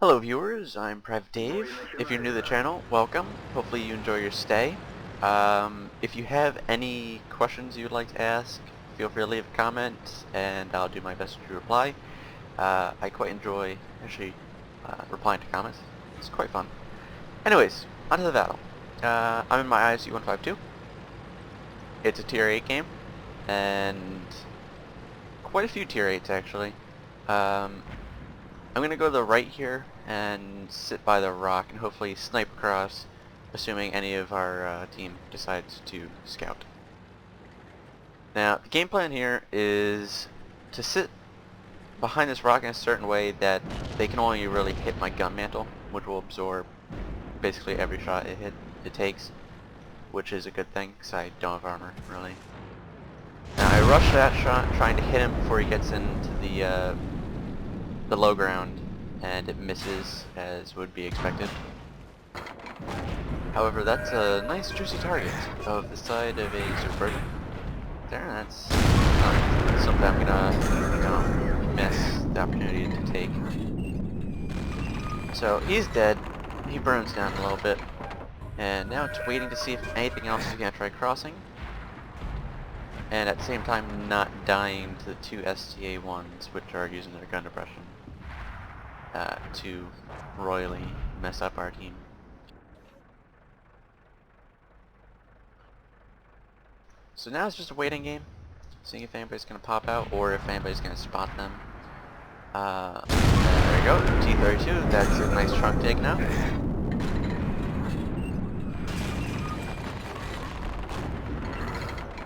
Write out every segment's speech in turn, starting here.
Hello viewers, I'm Private Dave. If you're new to the channel, welcome. Hopefully you enjoy your stay. If you have any questions you'd like to ask, feel free to leave a comment and I'll do my best to reply. I quite enjoy replying to comments. It's quite fun. Anyways, onto the battle. I'm in my ISU-152. It's a tier 8 game, and quite a few tier 8s actually. I'm going to go to the right here and sit by the rock and hopefully snipe across, assuming any of our team decides to scout. Now, the game plan here is to sit behind this rock in a certain way that they can only really hit my gun mantle, which will absorb basically every shot it takes, which is a good thing because I don't have armor, really. Now, I rush that shot, trying to hit him before he gets into the low ground, and it misses as would be expected. However, that's a nice juicy target of the side of a super there. That's something I'm gonna miss the opportunity to take. So he's dead. He burns down a little bit, and now it's waiting to see if anything else is gonna try crossing, and at the same time not dying to the two STA-1s, which are using their gun depression to royally mess up our team. So now it's just a waiting game, seeing if anybody's going to pop out or if anybody's going to spot them. There we go, T-32, that's a nice trunk take now.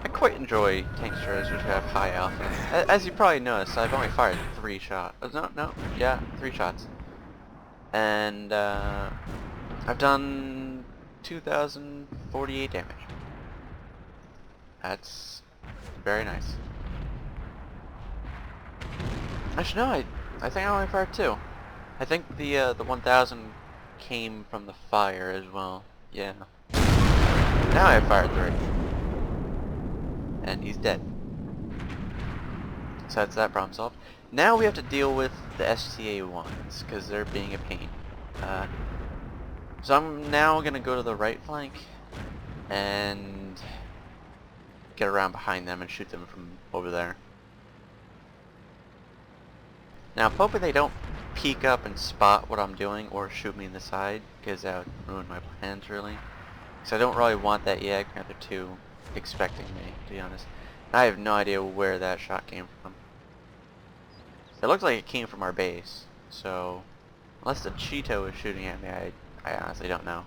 I quite enjoy tank destroyers which have high alpha. As you probably noticed, I've only fired 3 shots. Yeah, 3 shots. And I've done 2,048 damage. That's very nice. Actually, no, I think I only fired 2. I think the 1,000 came from the fire as well. Yeah. Now I fired 3. And he's dead. So that's that problem solved. Now we have to deal with the STA-1s, because they're being a pain. So I'm now going to go to the right flank and get around behind them and shoot them from over there. Now I'm hoping they don't peek up and spot what I'm doing or shoot me in the side, because that would ruin my plans really. So I don't really want that Panther 2 expecting me, to be honest. I have no idea where that shot came from. It looks like it came from our base, so unless the Cheeto is shooting at me, I honestly don't know.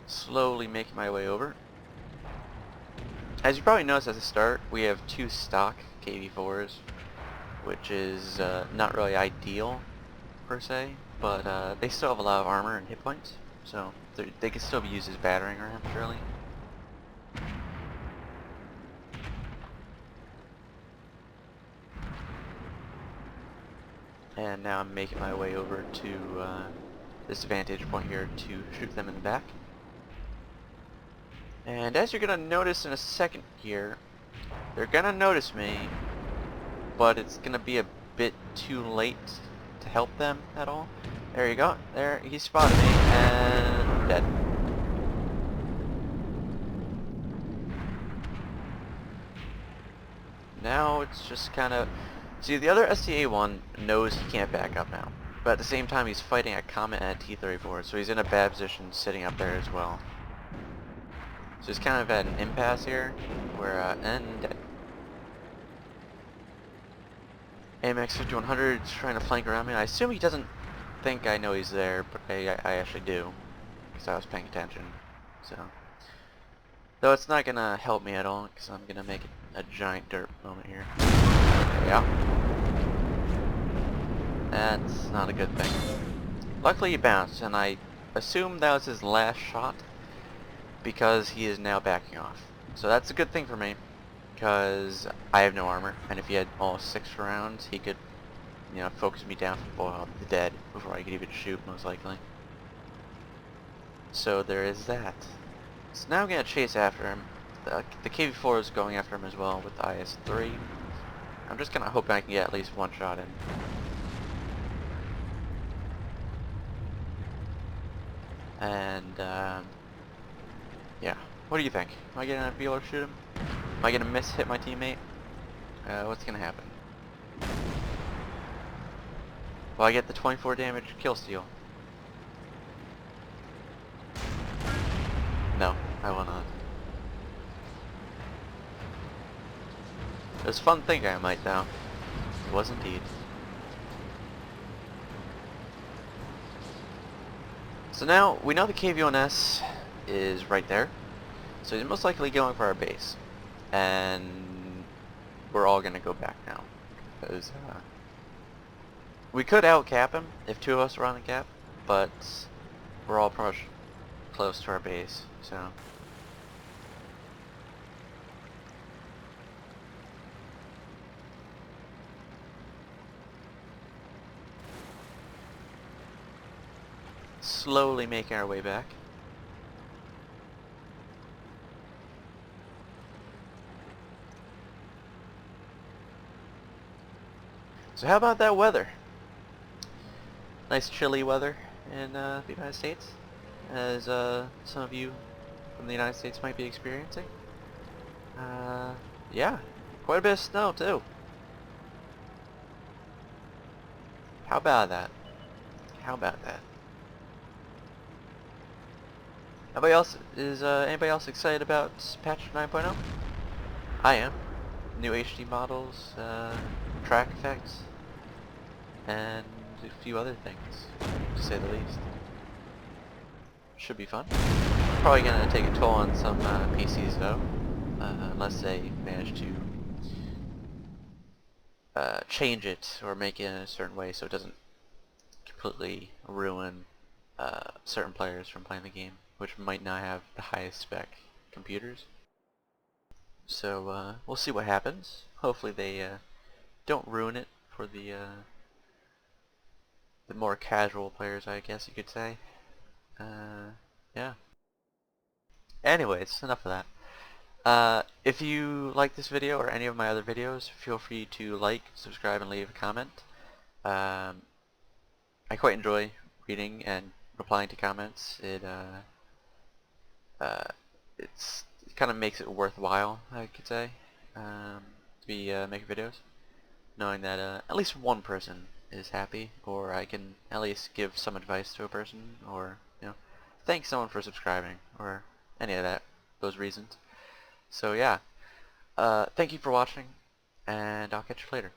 Slowly making my way over. As you probably noticed at the start, we have 2 stock KV-4s, which is not really ideal per se, but they still have a lot of armor and hit points, so they can still be used as battering rams, really. And now I'm making my way over to this vantage point here to shoot them in the back. And as you're going to notice in a second here, they're going to notice me, but it's going to be a bit too late to help them at all. There you go. There, he spotted me, and dead. Now it's just kind of... See, the other STA-1 knows he can't back up now, but at the same time he's fighting a Comet and a T-34, so he's in a bad position sitting up there as well. So he's kind of at an impasse here, where, and AMX 5100 is trying to flank around me. I assume he doesn't think I know he's there, but I actually do, because I was paying attention, so. Though it's not going to help me at all, because I'm going to make it a giant dirt moment here. There we go. That's not a good thing. Luckily he bounced, and I assume that was his last shot, because he is now backing off. So that's a good thing for me, because I have no armor, and if he had all 6 rounds, he could, you know, focus me down for the dead before I could even shoot, most likely. So there is that. So now I'm going to chase after him. The KV-4 is going after him as well with the IS-3. I'm just gonna hope I can get at least one shot in. And yeah, what do you think? Am I gonna be able to shoot him? Am I gonna hit my teammate? What's gonna happen? Will I get the 24 damage kill steal? No, I will not. It was fun thinking I might though. It was indeed. So now, we know the KV-1S is right there. So he's most likely going for our base. And we're all gonna go back now. Because we could out-cap him if two of us were on the cap, but we're all pretty much close to our base, so. Slowly making our way back. So how about that weather? Nice chilly weather in the United States, as some of you from the United States might be experiencing. Yeah, quite a bit of snow too. How about that? How about that? Anybody else excited about patch 9.0? I am. New HD models, track effects, and a few other things, to say the least. Should be fun. Probably gonna take a toll on some PCs though, unless they manage to change it or make it in a certain way so it doesn't completely ruin certain players from playing the game, which might not have the highest spec computers. So we'll see what happens. Hopefully they don't ruin it for the more casual players, I guess you could say. Yeah. Anyways, enough of that. If you like this video or any of my other videos, feel free to like, subscribe, and leave a comment. I quite enjoy reading and replying to comments. It kind of makes it worthwhile, I could say, to be making videos, knowing that at least one person is happy, or I can at least give some advice to a person, or thank someone for subscribing, or any of those reasons. So yeah, thank you for watching, and I'll catch you later.